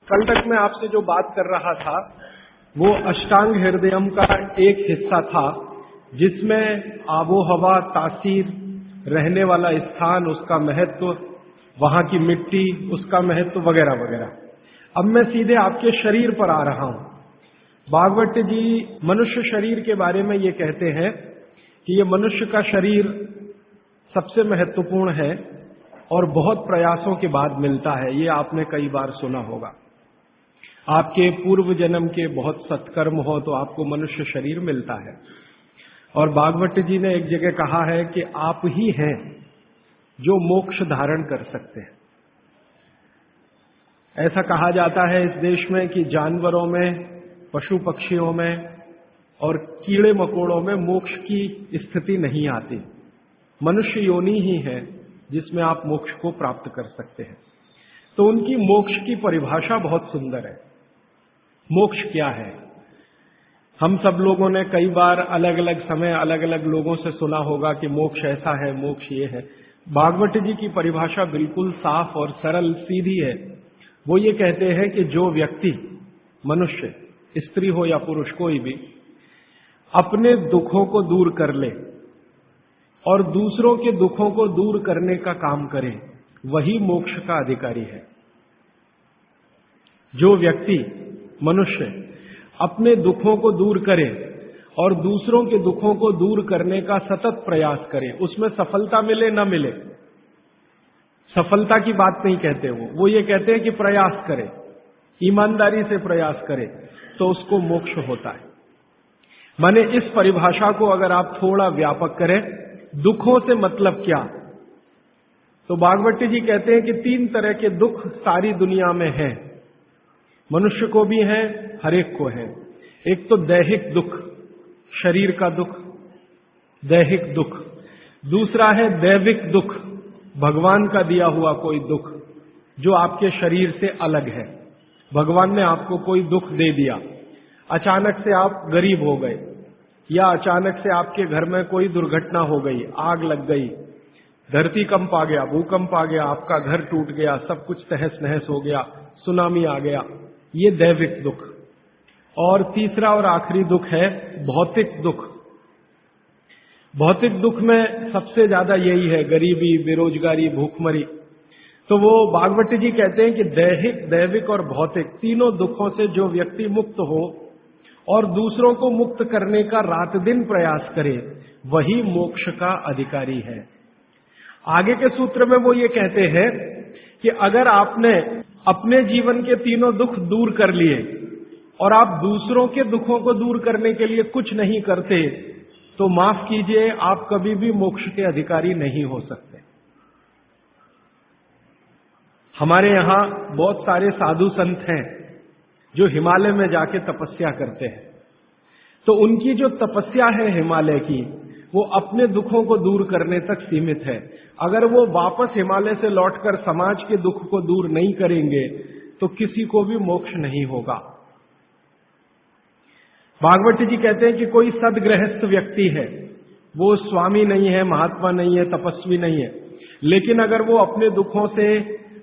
कल तक मैं आपसे जो बात कर रहा था वो अष्टांग हृदयम का एक हिस्सा था, जिसमें आबो हवा, तासीर, रहने वाला स्थान, उसका महत्व, वहां की मिट्टी, उसका महत्व वगैरह वगैरह। अब मैं सीधे आपके शरीर पर आ रहा हूं। भागवत जी मनुष्य शरीर के बारे में ये कहते हैं कि ये मनुष्य का शरीर सबसे महत्वपूर्ण है और बहुत प्रयासों के बाद मिलता है। ये आपने कई बार सुना होगा। आपके पूर्व जन्म के बहुत सत्कर्म हो तो आपको मनुष्य शरीर मिलता है। और भागवत जी ने एक जगह कहा है कि आप ही हैं जो मोक्ष धारण कर सकते हैं। ऐसा कहा जाता है इस देश में कि जानवरों में, पशु पक्षियों में और कीड़े मकोड़ों में मोक्ष की स्थिति नहीं आती। मनुष्य योनि ही है जिसमें आप मोक्ष को प्राप्त कर सकते हैं। तो उनकी मोक्ष की परिभाषा बहुत सुंदर है। मोक्ष क्या है? हम सब लोगों ने कई बार अलग अलग समय अलग अलग लोगों से सुना होगा कि मोक्ष ऐसा है, मोक्ष ये है। भागवत जी की परिभाषा बिल्कुल साफ और सरल सीधी है। वो ये कहते हैं कि जो व्यक्ति, मनुष्य, स्त्री हो या पुरुष, कोई भी, अपने दुखों को दूर कर ले और दूसरों के दुखों को दूर करने का काम करे, वही मोक्ष का अधिकारी है। जो व्यक्ति, मनुष्य, अपने दुखों को दूर करे और दूसरों के दुखों को दूर करने का सतत प्रयास करे, उसमें सफलता मिले न मिले, सफलता की बात नहीं कहते वो ये कहते हैं कि प्रयास करे, ईमानदारी से प्रयास करे, तो उसको मोक्ष होता है। माने इस परिभाषा को अगर आप थोड़ा व्यापक करें, दुखों से मतलब क्या, तो भागवत जी कहते हैं कि 3 तरह के दुख सारी दुनिया में हैं। मनुष्य को भी है, हर एक को है। एक तो दैहिक दुख, शरीर का दुख, दैहिक दुख। दूसरा है दैविक दुख, भगवान का दिया हुआ कोई दुख जो आपके शरीर से अलग है। भगवान ने आपको कोई दुख दे दिया, अचानक से आप गरीब हो गए, या अचानक से आपके घर में कोई दुर्घटना हो गई, आग लग गई, धरती कंप आ गया, भूकंप आ गया, आपका घर टूट गया, सब कुछ तहस नहस हो गया, सुनामी आ गया, ये दैविक दुख। और तीसरा और आखिरी दुख है भौतिक दुख। भौतिक दुख में सबसे ज्यादा यही है, गरीबी, बेरोजगारी, भूखमरी। तो वो भागवत जी कहते हैं कि दैविक और भौतिक तीनों दुखों से जो व्यक्ति मुक्त हो और दूसरों को मुक्त करने का रात दिन प्रयास करे, वही मोक्ष का अधिकारी है। आगे के सूत्र में वो ये कहते हैं कि अगर आपने अपने जीवन के तीनों दुख दूर कर लिए और आप दूसरों के दुखों को दूर करने के लिए कुछ नहीं करते, तो माफ कीजिए, आप कभी भी मोक्ष के अधिकारी नहीं हो सकते। हमारे यहां बहुत सारे साधु संत हैं जो हिमालय में जाके तपस्या करते हैं। तो उनकी जो तपस्या है हिमालय की, वो अपने दुखों को दूर करने तक सीमित है। अगर वो वापस हिमालय से लौटकर समाज के दुख को दूर नहीं करेंगे तो किसी को भी मोक्ष नहीं होगा। भागवत जी कहते हैं कि कोई सदगृहस्थ व्यक्ति है, वो स्वामी नहीं है, महात्मा नहीं है, तपस्वी नहीं है, लेकिन अगर वो अपने दुखों से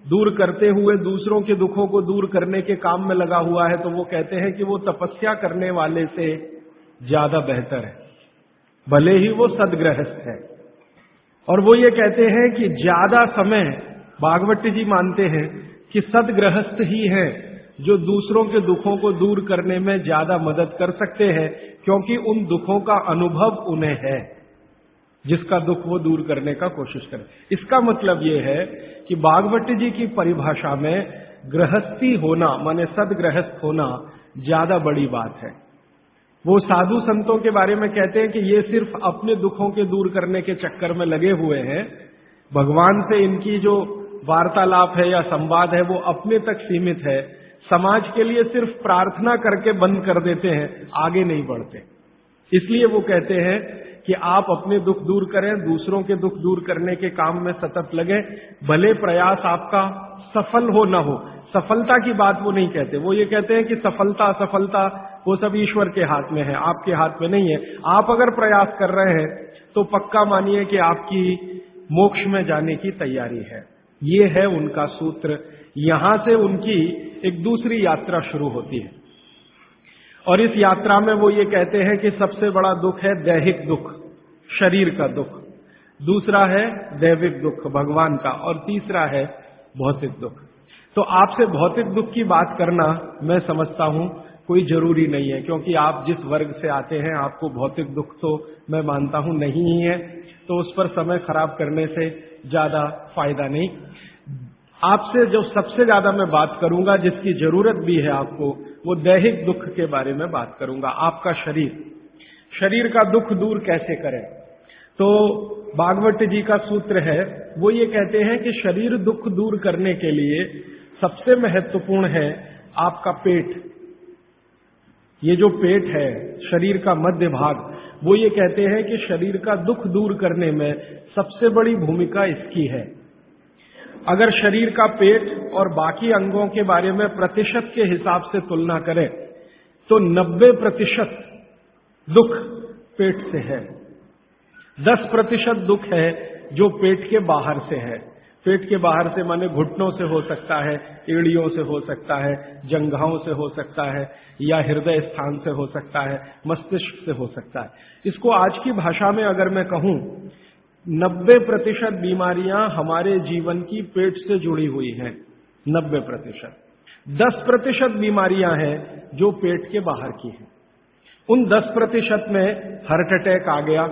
दूर करते हुए दूसरों के दुखों को दूर करने के काम में लगा हुआ है, तो वो कहते हैं कि वो तपस्या करने वाले से ज्यादा बेहतर है, भले ही वो सदगृहस्थ है। और वो ये कहते हैं कि ज्यादा समय, भागवत जी मानते हैं कि सदगृहस्थ ही है जो दूसरों के दुखों को दूर करने में ज्यादा मदद कर सकते हैं, क्योंकि उन दुखों का अनुभव उन्हें है, जिसका दुख वो दूर करने का कोशिश करें। इसका मतलब ये है कि भागवत जी की परिभाषा में गृहस्थी होना, माने सदगृहस्थ होना, ज्यादा बड़ी बात है। वो साधु संतों के बारे में कहते हैं कि ये सिर्फ अपने दुखों के दूर करने के चक्कर में लगे हुए हैं, भगवान से इनकी जो वार्तालाप है या संवाद है वो अपने तक सीमित है, समाज के लिए सिर्फ प्रार्थना करके बंद कर देते हैं, आगे नहीं बढ़ते। इसलिए वो कहते हैं कि आप अपने दुख दूर करें, दूसरों के दुख दूर करने के काम में सतत लगे, भले प्रयास आपका सफल हो ना हो। सफलता की बात वो नहीं कहते, वो ये कहते हैं कि सफलता असफलता वो सब ईश्वर के हाथ में है, आपके हाथ में नहीं है। आप अगर प्रयास कर रहे हैं तो पक्का मानिए कि आपकी मोक्ष में जाने की तैयारी है। ये है उनका सूत्र। यहां से उनकी एक दूसरी यात्रा शुरू होती है। और इस यात्रा में वो ये कहते हैं कि सबसे बड़ा दुख है दैहिक दुख, शरीर का दुख, दूसरा है दैविक दुख, भगवान का, और तीसरा है भौतिक दुख। तो आपसे भौतिक दुख की बात करना मैं समझता हूं कोई जरूरी नहीं है, क्योंकि आप जिस वर्ग से आते हैं आपको भौतिक दुख तो मैं मानता हूं नहीं ही है, तो उस पर समय खराब करने से ज्यादा फायदा नहीं। आपसे जो सबसे ज्यादा मैं बात करूंगा, जिसकी जरूरत भी है आपको, वो दैहिक दुख के बारे में बात करूंगा। आपका शरीर का दुख दूर कैसे करें। तो भागवत जी का सूत्र है, वो ये कहते हैं कि शरीर दुख दूर करने के लिए सबसे महत्वपूर्ण है आपका पेट। ये जो पेट है, शरीर का मध्य भाग, वो ये कहते हैं कि शरीर का दुख दूर करने में सबसे बड़ी भूमिका इसकी है। अगर शरीर का पेट और बाकी अंगों के बारे में प्रतिशत के हिसाब से तुलना करें तो 90% दुख पेट से है, 10% दुख है जो पेट के बाहर से है। पेट के बाहर से माने घुटनों से हो सकता है, एड़ियों से हो सकता है, जंघाओं से हो सकता है, या हृदय स्थान से हो सकता है, मस्तिष्क से हो सकता है। इसको आज की भाषा में अगर मैं कहूं, 90% बीमारियां हमारे जीवन की पेट से जुड़ी हुई हैं, 90%। 10% बीमारियां हैं जो पेट के बाहर की हैं। उन 10% में हार्ट अटैक आ गया,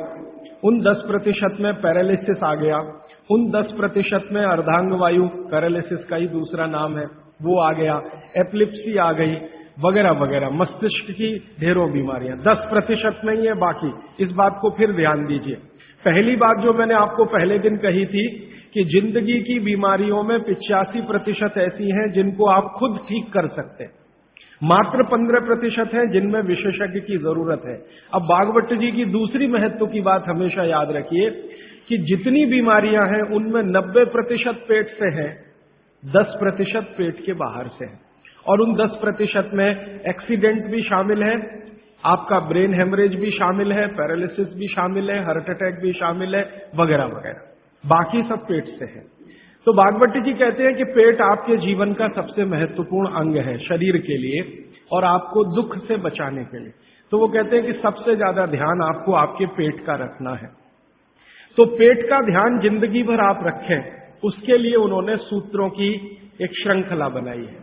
उन 10% में पैरालिसिस आ गया, उन 10% में अर्धांग वायु, पैरालिसिस का ही दूसरा नाम है, वो आ गया, एपिलेप्सी आ गई, वगैरह वगैरह, मस्तिष्क की ढेरों बीमारियां। 10% में ही है बाकी। इस बात को फिर ध्यान दीजिए। पहली बात जो मैंने आपको पहले दिन कही थी कि जिंदगी की बीमारियों में 85% ऐसी हैं जिनको आप खुद ठीक कर सकते हैं, मात्र 15% है जिनमें विशेषज्ञ की जरूरत है। अब भागवत जी की दूसरी महत्व की बात हमेशा याद रखिए कि जितनी बीमारियां हैं उनमें 90% पेट से है, 10% पेट के बाहर से है। और उन 10% में एक्सीडेंट भी शामिल है, आपका ब्रेन हेमरेज भी शामिल है, पैरालिसिस भी शामिल है, हार्ट अटैक भी शामिल है, वगैरह वगैरह, बाकी सब पेट से है। तो भागवत जी कहते हैं कि पेट आपके जीवन का सबसे महत्वपूर्ण अंग है शरीर के लिए और आपको दुख से बचाने के लिए। तो वो कहते हैं कि सबसे ज्यादा ध्यान आपको आपके पेट का रखना है। तो पेट का ध्यान जिंदगी भर आप रखें, उसके लिए उन्होंने सूत्रों की एक श्रृंखला बनाई है।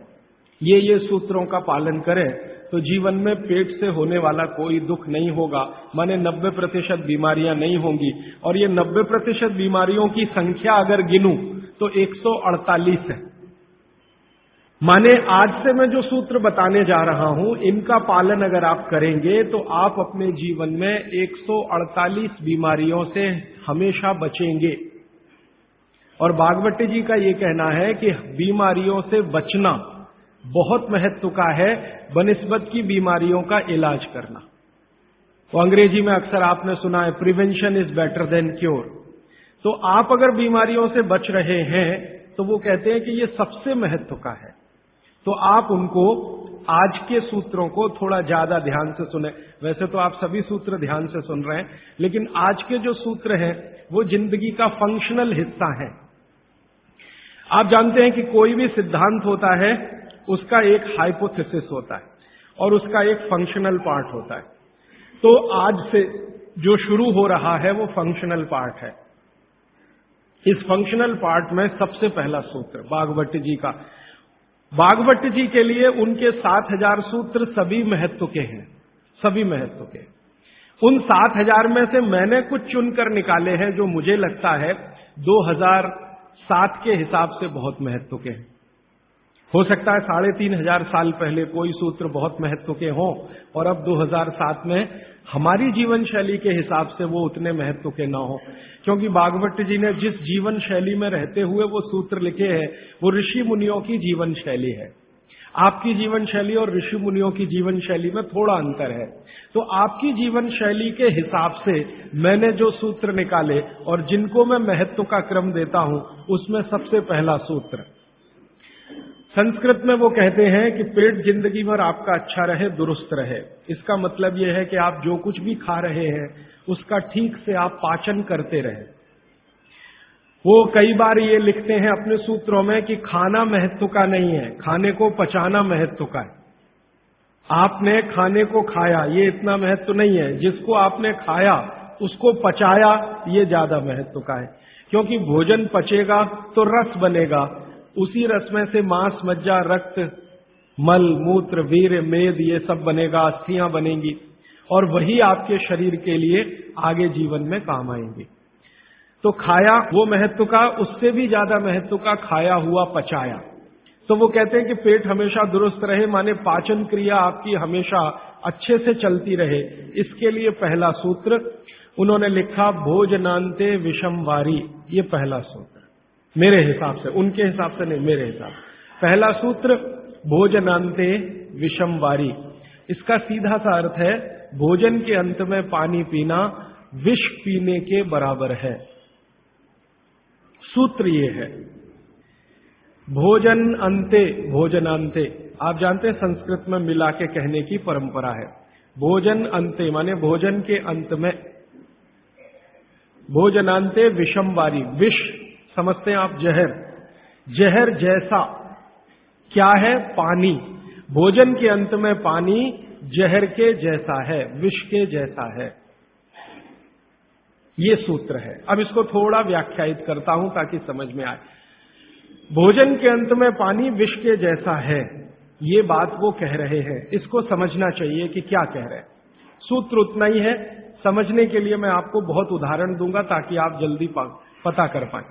ये सूत्रों का पालन करें तो जीवन में पेट से होने वाला कोई दुख नहीं होगा, माने 90% बीमारियां नहीं होंगी। और ये 90% बीमारियों की संख्या अगर गिनूं तो 148 है। माने आज से मैं जो सूत्र बताने जा रहा हूं, इनका पालन अगर आप करेंगे तो आप अपने जीवन में 148 बीमारियों से हमेशा बचेंगे। और भागवत जी का ये कहना है कि बीमारियों से बचना बहुत महत्व का है बनिस्बत की बीमारियों का इलाज करना। तो अंग्रेजी में अक्सर आपने सुना है prevention is better than cure. तो आप अगर बीमारियों से बच रहे हैं तो वो कहते हैं कि ये सबसे महत्व का है। तो आप उनको आज के सूत्रों को थोड़ा ज्यादा ध्यान से सुने। वैसे तो आप सभी सूत्र ध्यान से सुन रहे हैं, लेकिन आज के जो सूत्र हैं वो जिंदगी का फंक्शनल हिस्सा है। आप जानते हैं कि कोई भी सिद्धांत होता है उसका एक हाइपोथेसिस होता है और उसका एक फंक्शनल पार्ट होता है। तो आज से जो शुरू हो रहा है वो फंक्शनल पार्ट है। इस फंक्शनल पार्ट में सबसे पहला सूत्र भागवत जी का, भागवत जी के लिए उनके 7000 सूत्र सभी महत्व के हैं, सभी महत्व के। उन 7000 में से मैंने कुछ चुनकर निकाले हैं जो मुझे लगता है 2007 के हिसाब से बहुत महत्व के हैं। हो सकता है 3500 साल पहले कोई सूत्र बहुत महत्व के हों और अब 2007 में हमारी जीवन शैली के हिसाब से वो उतने महत्व के ना हो, क्योंकि भागवत जी ने जिस जीवन शैली में रहते हुए वो सूत्र लिखे हैं वो ऋषि मुनियों की जीवन शैली है। आपकी जीवन शैली और ऋषि मुनियों की जीवन शैली में थोड़ा अंतर है। तो आपकी जीवन शैली के हिसाब से मैंने जो सूत्र निकाले और जिनको मैं महत्व का क्रम देता हूं, उसमें सबसे पहला सूत्र, संस्कृत में वो कहते हैं कि पेट जिंदगी भर आपका अच्छा रहे, दुरुस्त रहे। इसका मतलब यह है कि आप जो कुछ भी खा रहे हैं उसका ठीक से आप पाचन करते रहे। वो कई बार ये लिखते हैं अपने सूत्रों में कि खाना महत्व का नहीं है, खाने को पचाना महत्व का है। आपने खाने को खाया, ये इतना महत्व नहीं है। जिसको आपने खाया उसको पचाया, ये ज्यादा महत्व का है। क्योंकि भोजन पचेगा तो रस बनेगा, उसी रस में से मांस, मज्जा, रक्त, मल, मूत्र, वीर्य, मेद, ये सब बनेगा, अस्थियां बनेंगी, और वही आपके शरीर के लिए आगे जीवन में काम आएंगी। तो खाया वो महत्व का, उससे भी ज्यादा महत्व का खाया हुआ पचाया। तो वो कहते हैं कि पेट हमेशा दुरुस्त रहे, माने पाचन क्रिया आपकी हमेशा अच्छे से चलती रहे। इसके लिए पहला सूत्र उन्होंने लिखा, भोजनांते विषम वारी। ये पहला सूत्र मेरे हिसाब से, उनके हिसाब से नहीं, मेरे हिसाब से पहला सूत्र भोजनांते विषम वारी। इसका सीधा सा अर्थ है, भोजन के अंत में पानी पीना विष पीने के बराबर है। सूत्र ये है, भोजन अंते, भोजनांते, आप जानते हैं संस्कृत में मिला के कहने की परंपरा है। भोजन अंते माने भोजन के अंत में, भोजनांते विषम वारी। विष समझते हैं आप, जहर, जहर जैसा क्या है? पानी। भोजन के अंत में पानी जहर के जैसा है, विष के जैसा है। ये सूत्र है। अब इसको थोड़ा व्याख्यायित करता हूं ताकि समझ में आए। भोजन के अंत में पानी विष के जैसा है, ये बात वो कह रहे हैं। इसको समझना चाहिए कि क्या कह रहे हैं। सूत्र उतना ही है, समझने के लिए मैं आपको बहुत उदाहरण दूंगा ताकि आप जल्दी पता कर पाएं।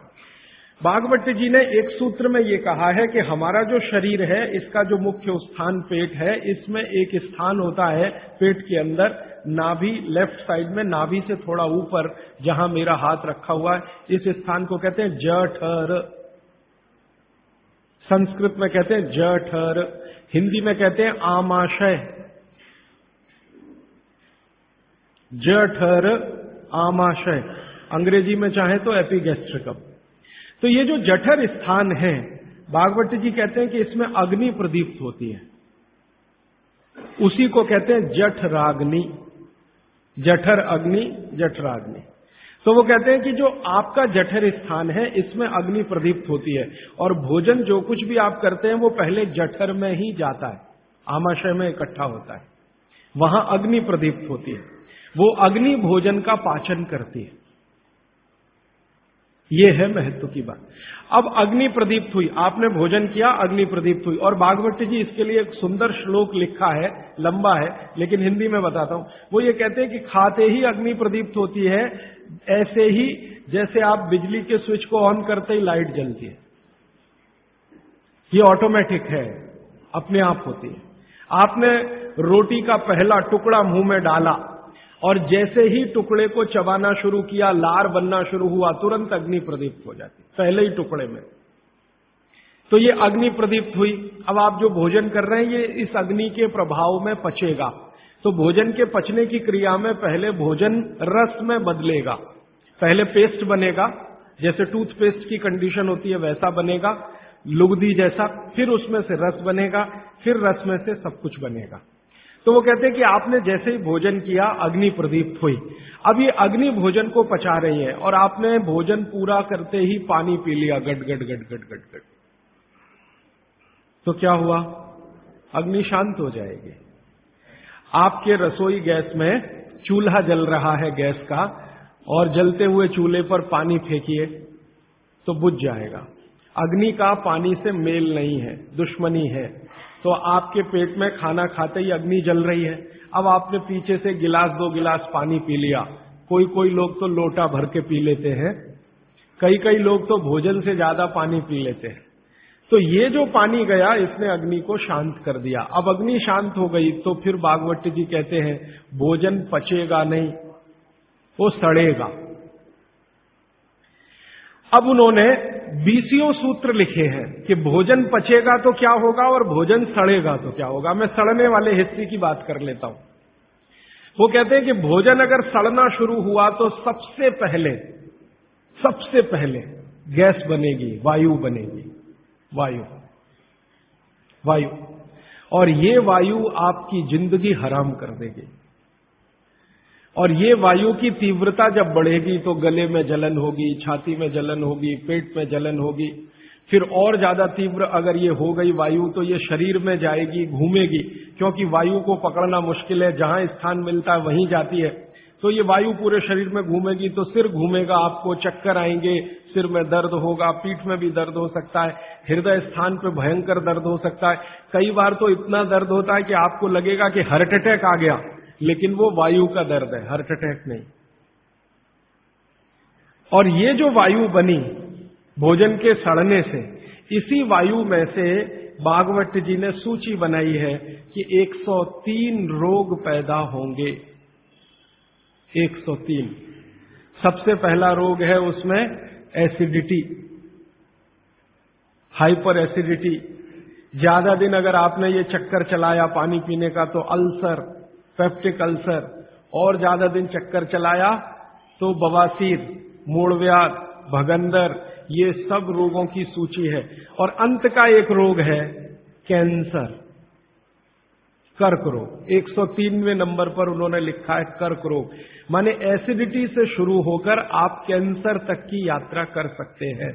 भागवत जी ने एक सूत्र में ये कहा है कि हमारा जो शरीर है, इसका जो मुख्य स्थान पेट है, इसमें एक स्थान होता है पेट के अंदर, नाभि, लेफ्ट साइड में, नाभि से थोड़ा ऊपर जहां मेरा हाथ रखा हुआ है, इस स्थान को कहते हैं जठर। संस्कृत में कहते हैं जठर, हिंदी में कहते हैं आमाशय। जठर, आमाशय, अंग्रेजी में चाहे तो एपिगैस्ट्रिकम। तो ये जो जठर स्थान है, भागवत जी कहते हैं कि इसमें अग्नि प्रदीप्त होती है, उसी को कहते हैं जठराग्नि। जठर अग्नि, जठराग्नि। तो वो कहते हैं कि जो आपका जठर स्थान है, इसमें अग्नि प्रदीप्त होती है, और भोजन जो कुछ भी आप करते हैं वो पहले जठर में ही जाता है, आमाशय में इकट्ठा होता है, वहां अग्नि प्रदीप्त होती है। वो अग्नि भोजन का पाचन करती है। ये है महत्व की बात। अब अग्नि प्रदीप्त हुई, आपने भोजन किया, अग्नि प्रदीप्त हुई। और भागवत जी इसके लिए एक सुंदर श्लोक लिखा है, लंबा है लेकिन हिंदी में बताता हूं। वो ये कहते हैं कि खाते ही अग्नि प्रदीप्त होती है, ऐसे ही जैसे आप बिजली के स्विच को ऑन करते ही लाइट जलती है। ये ऑटोमेटिक है, अपने आप होती है। आपने रोटी का पहला टुकड़ा मुंह में डाला और जैसे ही टुकड़े को चबाना शुरू किया, लार बनना शुरू हुआ, तुरंत अग्नि प्रदीप्त हो जाती, पहले ही टुकड़े में। तो ये अग्नि प्रदीप्त हुई। अब आप जो भोजन कर रहे हैं, ये इस अग्नि के प्रभाव में पचेगा। तो भोजन के पचने की क्रिया में पहले भोजन रस में बदलेगा। पहले पेस्ट बनेगा, जैसे टूथपेस्ट की कंडीशन होती है वैसा बनेगा, लुगदी जैसा। फिर उसमें से रस बनेगा, फिर रस में से सब कुछ बनेगा। तो वो कहते हैं कि आपने जैसे ही भोजन किया, अग्नि प्रदीप्त हुई। अब ये अग्नि भोजन को पचा रही है, और आपने भोजन पूरा करते ही पानी पी लिया, गट गट गट गट गट गट। तो क्या हुआ? अग्नि शांत हो जाएगी। आपके रसोई गैस में चूल्हा जल रहा है गैस का, और जलते हुए चूल्हे पर पानी फेंकिए तो बुझ जाएगा। अग्नि का पानी से मेल नहीं है, दुश्मनी है। तो आपके पेट में खाना खाते ही अग्नि जल रही है। अब आपने पीछे से गिलास 2 गिलास पानी पी लिया। कोई कोई लोग तो लोटा भर के पी लेते हैं, कई लोग तो भोजन से ज्यादा पानी पी लेते हैं। तो ये जो पानी गया, इसने अग्नि को शांत कर दिया। अब अग्नि शांत हो गई तो फिर भागवत जी कहते हैं भोजन पचेगा नहीं, वो सड़ेगा। अब उन्होंने 20 सूत्र लिखे हैं कि भोजन पचेगा तो क्या होगा और भोजन सड़ेगा तो क्या होगा। मैं सड़ने वाले हिस्से की बात कर लेता हूं। वो कहते हैं कि भोजन अगर सड़ना शुरू हुआ तो सबसे पहले गैस बनेगी, वायु बनेगी, वायु। और ये वायु आपकी जिंदगी हराम कर देगी। और ये वायु की तीव्रता जब बढ़ेगी तो गले में जलन होगी, छाती में जलन होगी, पेट में जलन होगी। फिर और ज्यादा तीव्र अगर ये हो गई वायु तो ये शरीर में जाएगी, घूमेगी, क्योंकि वायु को पकड़ना मुश्किल है, जहां स्थान मिलता है वहीं जाती है। तो ये वायु पूरे शरीर में घूमेगी तो सिर घूमेगा, आपको चक्कर आएंगे, सिर में दर्द होगा, पीठ में भी दर्द हो सकता है, हृदय स्थान पे भयंकर दर्द हो सकता है। कई बार तो इतना दर्द होता है कि आपको लगेगा कि हार्ट अटैक आ गया, लेकिन वो वायु का दर्द है, हार्ट अटैक नहीं। और ये जो वायु बनी भोजन के सड़ने से, इसी वायु में से भागवत जी ने सूची बनाई है कि 103 रोग पैदा होंगे। 103। सबसे पहला रोग है उसमें एसिडिटी, हाइपर एसिडिटी। ज्यादा दिन अगर आपने ये चक्कर चलाया पानी पीने का तो अल्सर, पेप्टिक अल्सर, और ज्यादा दिन चक्कर चलाया तो बवासीर, मूढ़व्याध, भगंदर, ये सब रोगों की सूची है। और अंत का एक रोग है कैंसर, कर्क रोग। 103वें नंबर पर उन्होंने लिखा है कर्क रोग, माने एसिडिटी से शुरू होकर आप कैंसर तक की यात्रा कर सकते हैं।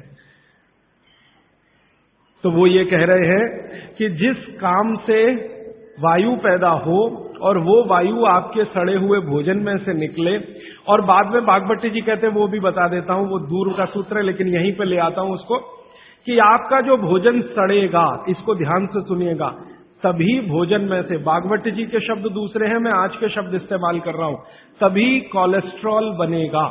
तो वो ये कह रहे हैं कि जिस काम से वायु पैदा हो और वो वायु आपके सड़े हुए भोजन में से निकले, और बाद में भागवत जी कहते हैं, वो भी बता देता हूं, वो दूर का सूत्र है लेकिन यहीं पे ले आता हूं उसको, कि आपका जो भोजन सड़ेगा, इसको ध्यान से सुनिएगा, तभी भोजन में से, भागवत जी के शब्द दूसरे हैं, मैं आज के शब्द इस्तेमाल कर रहा हूं, तभी कोलेस्ट्रॉल बनेगा।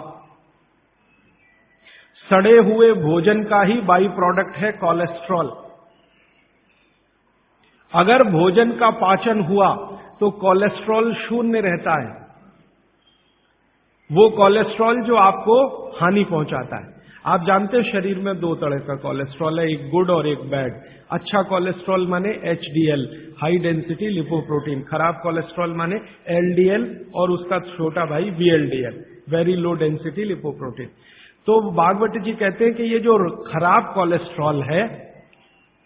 सड़े हुए भोजन का ही बाई प्रोडक्ट है कोलेस्ट्रॉल। अगर भोजन का पाचन हुआ तो कोलेस्ट्रॉल शून्य रहता है, वो कोलेस्ट्रॉल जो आपको हानि पहुंचाता है। आप जानते हैं शरीर में दो तरह का कोलेस्ट्रॉल है, एक गुड और एक बैड। अच्छा कोलेस्ट्रॉल माने एचडीएल, हाई डेंसिटी लिपोप्रोटीन। खराब कोलेस्ट्रॉल माने एलडीएल और उसका छोटा भाई VLDL, very low density lipoprotein. तो भागवत जी कहते हैं कि ये जो खराब कोलेस्ट्रॉल है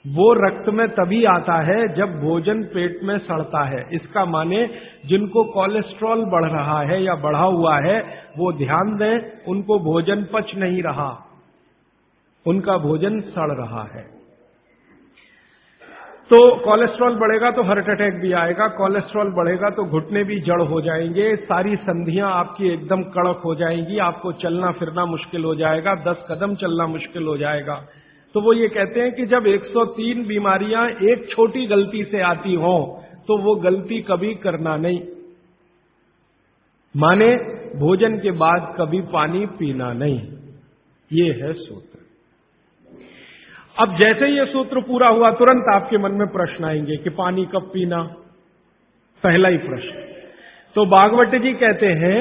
वो रक्त में तभी आता है जब भोजन पेट में सड़ता है। इसका माने जिनको कोलेस्ट्रॉल बढ़ रहा है या बढ़ा हुआ है वो ध्यान दें, उनको भोजन पच नहीं रहा, उनका भोजन सड़ रहा है। तो कोलेस्ट्रॉल बढ़ेगा तो हार्ट अटैक भी आएगा, कोलेस्ट्रॉल बढ़ेगा तो घुटने भी जड़ हो जाएंगे, सारी संधियां आपकी एकदम कड़क हो जाएंगी, आपको चलना फिरना मुश्किल हो जाएगा, 10 कदम चलना मुश्किल हो जाएगा। तो वो ये कहते हैं कि जब 103 बीमारियां एक छोटी गलती से आती हो तो वो गलती कभी करना नहीं, माने भोजन के बाद कभी पानी पीना नहीं। ये है सूत्र। अब जैसे ये सूत्र पूरा हुआ तुरंत आपके मन में प्रश्न आएंगे कि पानी कब पीना, पहला ही प्रश्न। तो भागवत जी कहते हैं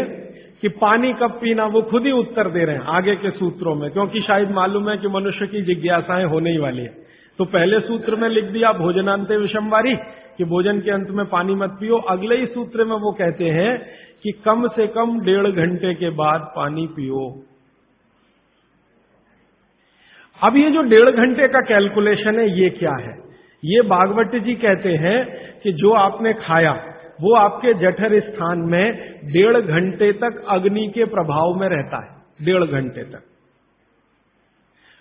कि पानी कब पीना वो खुद ही उत्तर दे रहे हैं आगे के सूत्रों में, क्योंकि शायद मालूम है कि मनुष्य की जिज्ञासाएं होने ही वाली है। तो पहले सूत्र में लिख दिया भोजनांते विषमवारी कि भोजन के अंत में पानी मत पियो। अगले ही सूत्र में वो कहते हैं कि कम से कम 1.5 घंटे के बाद पानी पियो। अब ये जो 1.5 घंटे का कैलकुलेशन है ये क्या है? ये भागवत जी कहते हैं कि जो आपने खाया वो आपके जठर स्थान में 1.5 घंटे तक अग्नि के प्रभाव में रहता है, 1.5 घंटे तक।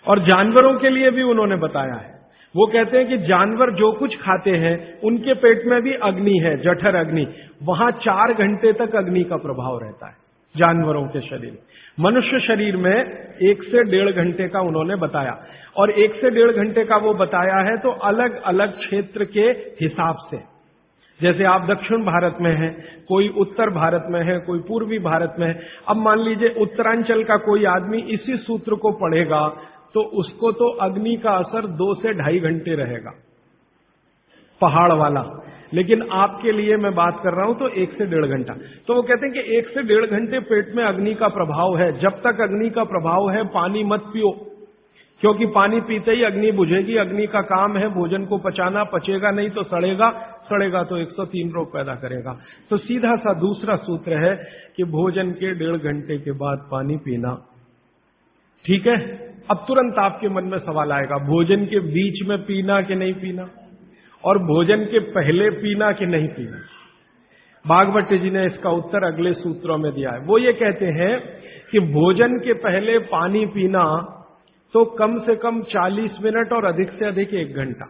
और जानवरों के लिए भी उन्होंने बताया है, वो कहते हैं कि जानवर जो कुछ खाते हैं उनके पेट में भी अग्नि है, जठर अग्नि, वहां 4 घंटे तक अग्नि का प्रभाव रहता है जानवरों के शरीर। मनुष्य शरीर में 1 से 1.5 घंटे का उन्होंने बताया, और 1 से 1.5 घंटे का वो बताया है तो अलग अलग क्षेत्र के हिसाब से। जैसे आप दक्षिण भारत में हैं, कोई उत्तर भारत में है, कोई पूर्वी भारत में है। अब मान लीजिए उत्तरांचल का कोई आदमी इसी सूत्र को पढ़ेगा तो उसको तो अग्नि का असर 2 से 2.5 घंटे रहेगा, पहाड़ वाला। लेकिन आपके लिए मैं बात कर रहा हूं तो 1 से 1.5 घंटा। तो वो कहते हैं कि 1 से 1.5 घंटे पेट में अग्नि का प्रभाव है। जब तक अग्नि का प्रभाव है पानी मत पियो, क्योंकि पानी पीते ही अग्नि बुझेगी। अग्नि का काम है भोजन को पचाना, पचेगा नहीं तो सड़ेगा, सड़ेगा तो 103 रोग पैदा करेगा। तो सीधा सा दूसरा सूत्र है कि भोजन के 1.5 घंटे के बाद पानी पीना। ठीक है, अब तुरंत आपके मन में सवाल आएगा, भोजन के बीच में पीना कि नहीं पीना, और भोजन के पहले पीना कि नहीं पीना। भागवत जी ने इसका उत्तर अगले सूत्रों में दिया है। वो ये कहते हैं कि भोजन के पहले पानी पीना तो कम से कम 40 मिनट और अधिक से अधिक 1 घंटा।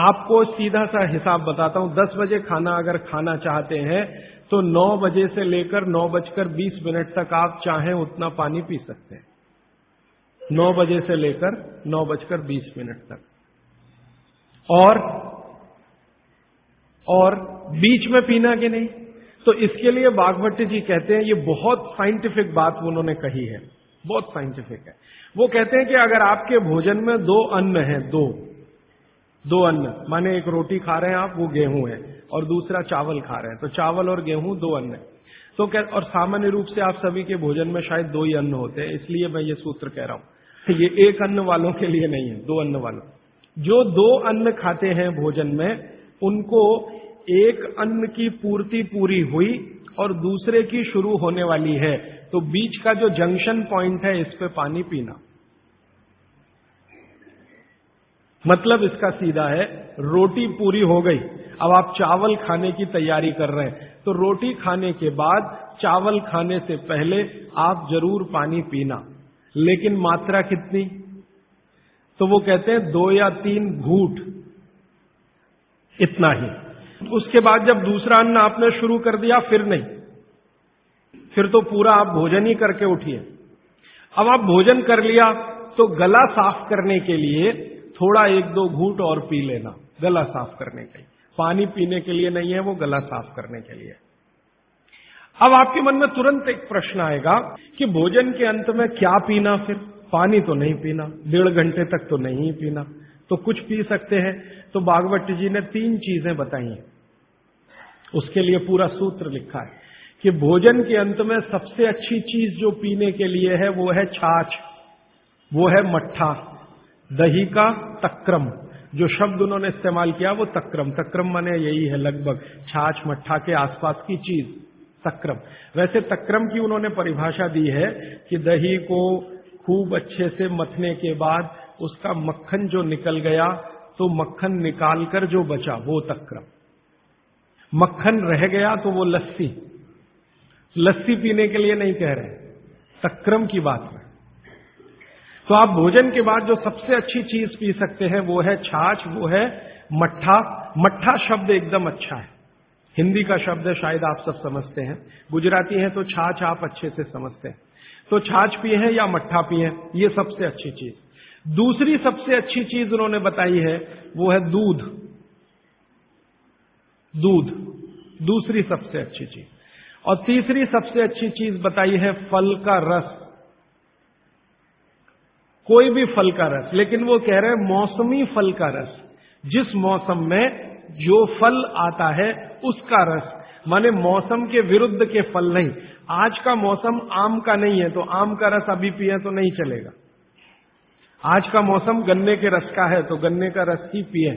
आपको सीधा सा हिसाब बताता हूं, 10 बजे खाना अगर खाना चाहते हैं तो 9 बजे से लेकर 9:20 तक आप चाहें उतना पानी पी सकते हैं। 9 बजे से लेकर 9:20 तक। और बीच में पीना कि नहीं, तो इसके लिए भागवत जी कहते हैं, ये बहुत साइंटिफिक बात उन्होंने कही है, बहुत साइंटिफिक है। वो कहते हैं कि अगर आपके भोजन में 2 अन्न हैं, दो अन्न, माने एक रोटी खा रहे हैं आप, वो गेहूं है, और दूसरा चावल खा रहे हैं, तो चावल और गेहूं 2 अन्न है। तो और सामान्य रूप से आप सभी के भोजन में शायद 2 ही अन्न होते हैं, इसलिए मैं ये सूत्र कह रहा हूं। ये 1 अन्न वालों के लिए नहीं है, 2 अन्न वालों। जो 2 अन्न खाते हैं भोजन में, उनको एक अन्न की पूर्ति पूरी हुई और दूसरे की शुरू होने वाली है, तो बीच का जो जंक्शन पॉइंट है, इस पे पानी पीना। मतलब इसका सीधा है, रोटी पूरी हो गई, अब आप चावल खाने की तैयारी कर रहे हैं, तो रोटी खाने के बाद चावल खाने से पहले आप जरूर पानी पीना, लेकिन मात्रा कितनी? तो वो कहते हैं 2 या 3 घूंट, इतना ही। उसके बाद जब दूसरा अन्न आपने शुरू कर दिया, फिर नहीं, फिर तो पूरा आप भोजन ही करके उठिए। अब आप भोजन कर लिया तो गला साफ करने के लिए थोड़ा 1-2 घूंट और पी लेना, गला साफ करने के लिए। पानी पीने के लिए नहीं है, वो गला साफ करने के लिए। अब आपके मन में तुरंत एक प्रश्न आएगा कि भोजन के अंत में क्या पीना? फिर पानी तो नहीं पीना, 1.5 घंटे तक तो नहीं पीना, तो कुछ पी सकते हैं। तो भागवत जी ने 3 चीजें बताई हैं, उसके लिए पूरा सूत्र लिखा है कि भोजन के अंत में सबसे अच्छी चीज जो पीने के लिए है वो है छाछ, वो है मट्ठा, दही का तक्रम। जो शब्द उन्होंने इस्तेमाल किया वो तक्रम, तक्रम माने यही है लगभग छाछ मट्ठा के आसपास की चीज, तक्रम। वैसे तक्रम की उन्होंने परिभाषा दी है कि दही को खूब अच्छे से मथने के बाद उसका मक्खन जो निकल गया, तो मक्खन निकालकर जो बचा वो तक्रम। मक्खन रह गया तो वो लस्सी, लस्सी पीने के लिए नहीं कह रहे, तक्रम की बात है। तो आप भोजन के बाद जो सबसे अच्छी चीज पी सकते हैं वो है छाछ, वो है मट्ठा। मट्ठा शब्द एकदम अच्छा है, हिंदी का शब्द है, शायद आप सब समझते हैं। गुजराती हैं तो छाछ आप अच्छे से समझते हैं। तो छाछ पिए हैं या मट्ठा पिए, ये सबसे अच्छी चीज। दूसरी सबसे अच्छी चीज उन्होंने बताई है वो है दूध, दूध दूसरी सबसे अच्छी चीज। और तीसरी सबसे अच्छी चीज बताई है फल का रस, कोई भी फल का रस, लेकिन वो कह रहे हैं मौसमी फल का रस, जिस मौसम में जो फल आता है उसका रस, माने मौसम के विरुद्ध के फल नहीं। आज का मौसम आम का नहीं है तो आम का रस अभी पिए तो नहीं चलेगा। आज का मौसम गन्ने के रस का है तो गन्ने का रस ही पिए।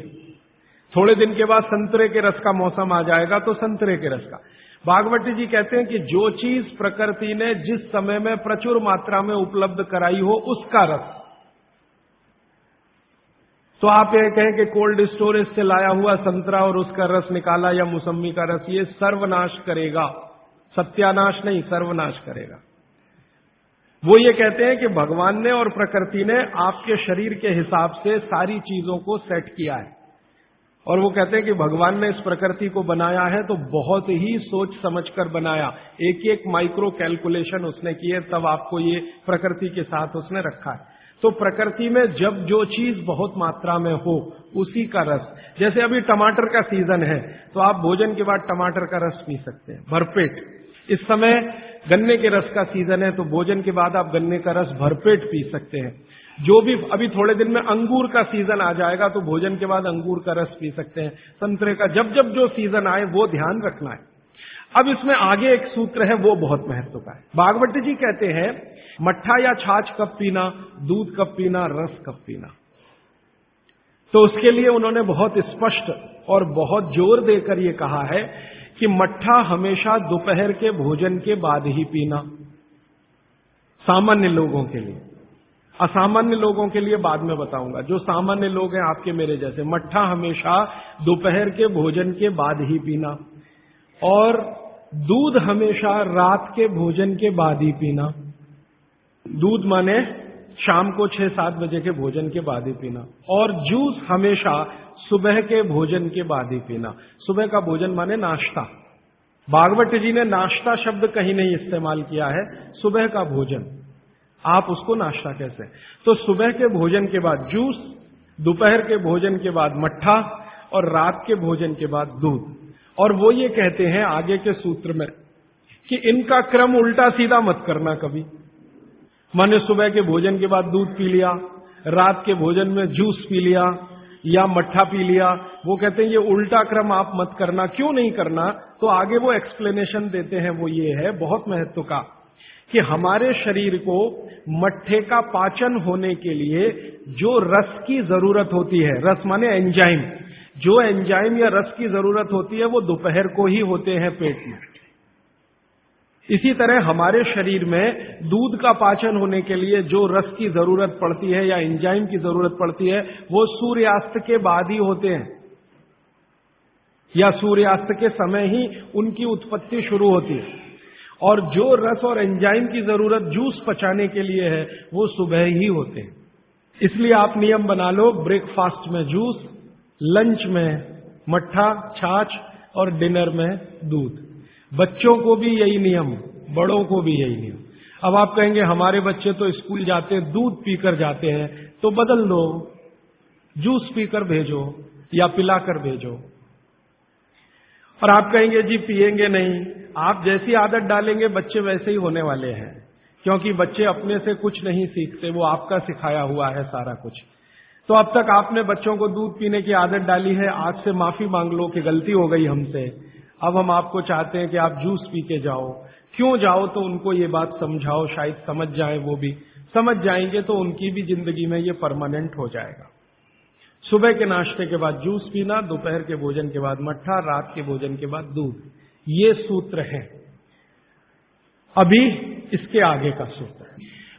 थोड़े दिन के बाद संतरे के रस का मौसम आ जाएगा तो संतरे के रस का। भागवत जी कहते हैं कि जो चीज प्रकृति ने जिस समय में प्रचुर मात्रा में उपलब्ध कराई हो उसका रस। तो आप ये कहें कि कोल्ड स्टोरेज से लाया हुआ संतरा और उसका रस निकाला या मौसमी का रस, ये सर्वनाश करेगा, सत्यानाश नहीं, सर्वनाश करेगा। वो ये कहते हैं कि भगवान ने और प्रकृति ने आपके शरीर के हिसाब से सारी चीजों को सेट किया है, और वो कहते हैं कि भगवान ने इस प्रकृति को बनाया है तो बहुत ही सोच समझकर बनाया, एक एक माइक्रो कैलकुलेशन उसने किए, तब आपको ये प्रकृति के साथ उसने रखा है। तो प्रकृति में जब जो चीज बहुत मात्रा में हो उसी का रस, जैसे अभी टमाटर का सीजन है तो आप भोजन के बाद टमाटर का रस पी सकते हैं भरपेट। इस समय गन्ने के रस का सीजन है तो भोजन के बाद आप गन्ने का रस भरपेट पी सकते हैं। जो भी अभी थोड़े दिन में अंगूर का सीजन आ जाएगा तो भोजन के बाद अंगूर का रस पी सकते हैं, संतरे का, जब जब जो सीजन आए वो ध्यान रखना है। अब इसमें आगे एक सूत्र है वो बहुत महत्व का है। भागवत जी कहते हैं मट्ठा या छाछ कब पीना, दूध कब पीना, रस कब पीना। तो उसके लिए उन्होंने बहुत स्पष्ट और बहुत जोर देकर ये कहा है कि मट्ठा हमेशा दोपहर के भोजन के बाद ही पीना, सामान्य लोगों के लिए। असामान्य लोगों के लिए बाद में बताऊंगा। जो सामान्य लोग हैं आपके मेरे जैसे, मट्ठा हमेशा दोपहर के भोजन के बाद ही पीना। और दूध हमेशा रात के भोजन के बाद ही पीना। दूध माने शाम को 6-7 बजे के भोजन के बाद ही पीना। और जूस हमेशा सुबह के भोजन के बाद ही पीना। सुबह का भोजन माने नाश्ता। भागवत जी ने नाश्ता शब्द कहीं नहीं इस्तेमाल किया है, सुबह का भोजन। आप उसको नाश्ता कैसे? तो सुबह के भोजन के बाद जूस, दोपहर के भोजन के बाद मट्ठा और रात के भोजन के बाद दूध। और वो ये कहते हैं आगे के सूत्र में कि इनका क्रम उल्टा सीधा मत करना कभी। माने सुबह के भोजन के बाद दूध पी लिया, रात के भोजन में जूस पी लिया या मट्ठा पी लिया। वो कहते हैं ये उल्टा क्रम आप मत करना। क्यों नहीं करना? तो आगे वो एक्सप्लेनेशन देते हैं, वो ये है बहुत महत्व का कि हमारे शरीर को मट्ठे का पाचन होने के लिए जो रस की जरूरत होती है, रस माने एंजाइम, जो एंजाइम या रस की जरूरत होती है वो दोपहर को ही होते हैं पेट में। इसी तरह हमारे शरीर में दूध का पाचन होने के लिए जो रस की जरूरत पड़ती है या एंजाइम की जरूरत पड़ती है वो सूर्यास्त के बाद ही होते हैं, या सूर्यास्त के समय ही उनकी उत्पत्ति शुरू होती है। और जो रस और एंजाइम की जरूरत जूस पचाने के लिए है वो सुबह ही होते हैं। इसलिए आप नियम बना लो, ब्रेकफास्ट में जूस, लंच में मट्ठा छाछ और डिनर में दूध। बच्चों को भी यही नियम, बड़ों को भी यही नियम। अब आप कहेंगे हमारे बच्चे तो स्कूल जाते हैं दूध पीकर जाते हैं, तो बदल दो, जूस पीकर भेजो या पिलाकर भेजो। और आप कहेंगे जी पिएंगे नहीं। आप जैसी आदत डालेंगे बच्चे वैसे ही होने वाले हैं, क्योंकि बच्चे अपने से कुछ नहीं सीखते, वो आपका सिखाया हुआ है सारा कुछ। तो अब तक आपने बच्चों को दूध पीने की आदत डाली है, आज से माफी मांग लो कि गलती हो गई हमसे। अब हम आपको चाहते हैं कि आप जूस पी के जाओ। क्यों जाओ? तो उनको ये बात समझाओ, शायद समझ जाए, वो भी समझ जाएंगे तो उनकी भी जिंदगी में ये परमानेंट हो जाएगा। सुबह के नाश्ते के बाद जूस पीना, दोपहर के भोजन के बाद मट्ठा, रात के भोजन के बाद दूध। ये सूत्र है। अभी इसके आगे का सूत्र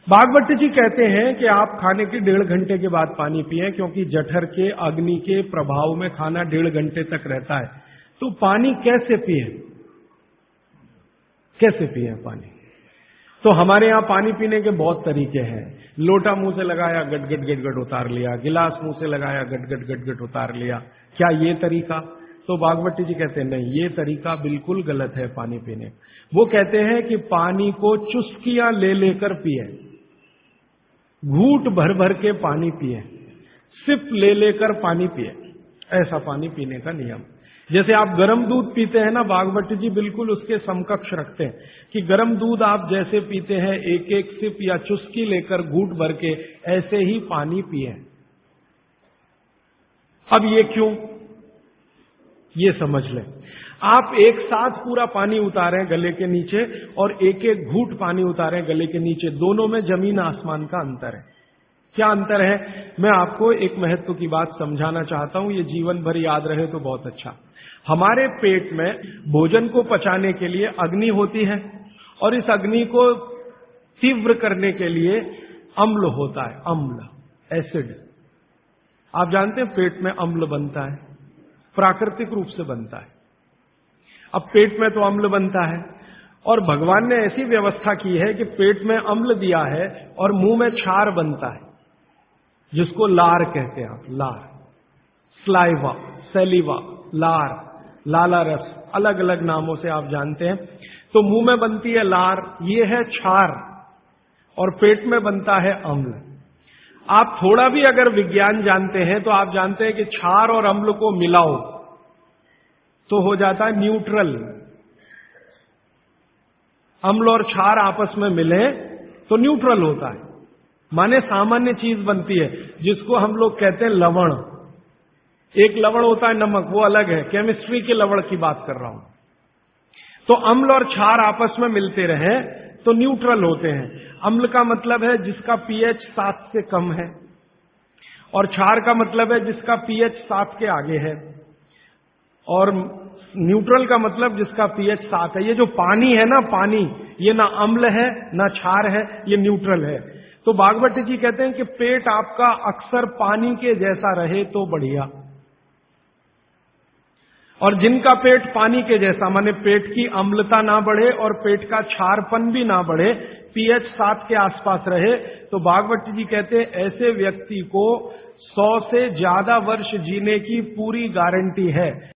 भागवत जी कहते हैं कि आप खाने के 1.5 घंटे के बाद पानी पिएं, क्योंकि जठर के अग्नि के प्रभाव में खाना 1.5 घंटे तक रहता है। तो पानी कैसे पिए? कैसे पिए पानी? तो हमारे यहां पानी पीने के बहुत तरीके हैं। लोटा मुंह से लगाया, गट गट गट गट उतार लिया। गिलास मुंह से लगाया, गट गट गट गट उतार लिया। क्या ये तरीका? तो भागवत जी कहते हैं नहीं, ये तरीका बिल्कुल गलत है पानी पीने। वो कहते हैं कि पानी को चुस्कियां ले लेकर पिए, घूंट भर भर के पानी पिए, सिप ले लेकर पानी पिए। ऐसा पानी पीने का नियम। जैसे आप गर्म दूध पीते हैं ना, भागवत जी बिल्कुल उसके समकक्ष रखते हैं कि गर्म दूध आप जैसे पीते हैं एक एक सिप या चुस्की लेकर घूंट भर के, ऐसे ही पानी पिए। अब ये क्यों? ये समझ लें। आप एक साथ पूरा पानी उतारें गले के नीचे और एक एक घूंट पानी उतारें गले के नीचे, दोनों में जमीन आसमान का अंतर है। क्या अंतर है? मैं आपको एक महत्व की बात समझाना चाहता हूं, ये जीवन भर याद रहे तो बहुत अच्छा। हमारे पेट में भोजन को पचाने के लिए अग्नि होती है और इस अग्नि को तीव्र करने के लिए अम्ल होता है, अम्ल, एसिड। आप जानते हैं पेट में अम्ल बनता है, प्राकृतिक रूप से बनता है। अब पेट में तो अम्ल बनता है और भगवान ने ऐसी व्यवस्था की है कि पेट में अम्ल दिया है और मुंह में क्षार बनता है, जिसको लार कहते हैं आप, लार, स्लाइवा, सैलिवा, लार, लाला रस, अलग अलग नामों से आप जानते हैं। तो मुंह में बनती है लार, ये है क्षार, और पेट में बनता है अम्ल। आप थोड़ा भी अगर विज्ञान जानते हैं तो आप जानते हैं कि क्षार और अम्ल को मिलाओ तो हो जाता है न्यूट्रल। अम्ल और क्षार आपस में मिले तो न्यूट्रल होता है, माने सामान्य चीज बनती है, जिसको हम लोग कहते हैं लवण। एक लवण होता है नमक, वो अलग है, केमिस्ट्री के लवण की बात कर रहा हूं। तो अम्ल और क्षार आपस में मिलते रहे तो न्यूट्रल होते हैं। अम्ल का मतलब है जिसका पीएच 7 से कम है, और क्षार का मतलब है जिसका पीएच 7 के आगे है, और न्यूट्रल का मतलब जिसका पीएच 7 है। ये जो पानी है ना, पानी, ये ना अम्ल है ना क्षार है, ये न्यूट्रल है। तो भागवत जी कहते हैं कि पेट आपका अक्सर पानी के जैसा रहे तो बढ़िया। और जिनका पेट पानी के जैसा, माने पेट की अम्लता ना बढ़े और पेट का क्षारपन भी ना बढ़े, pH 7 के आसपास रहे, तो भागवत जी कहते हैं ऐसे व्यक्ति को 100 से ज्यादा वर्ष जीने की पूरी गारंटी है।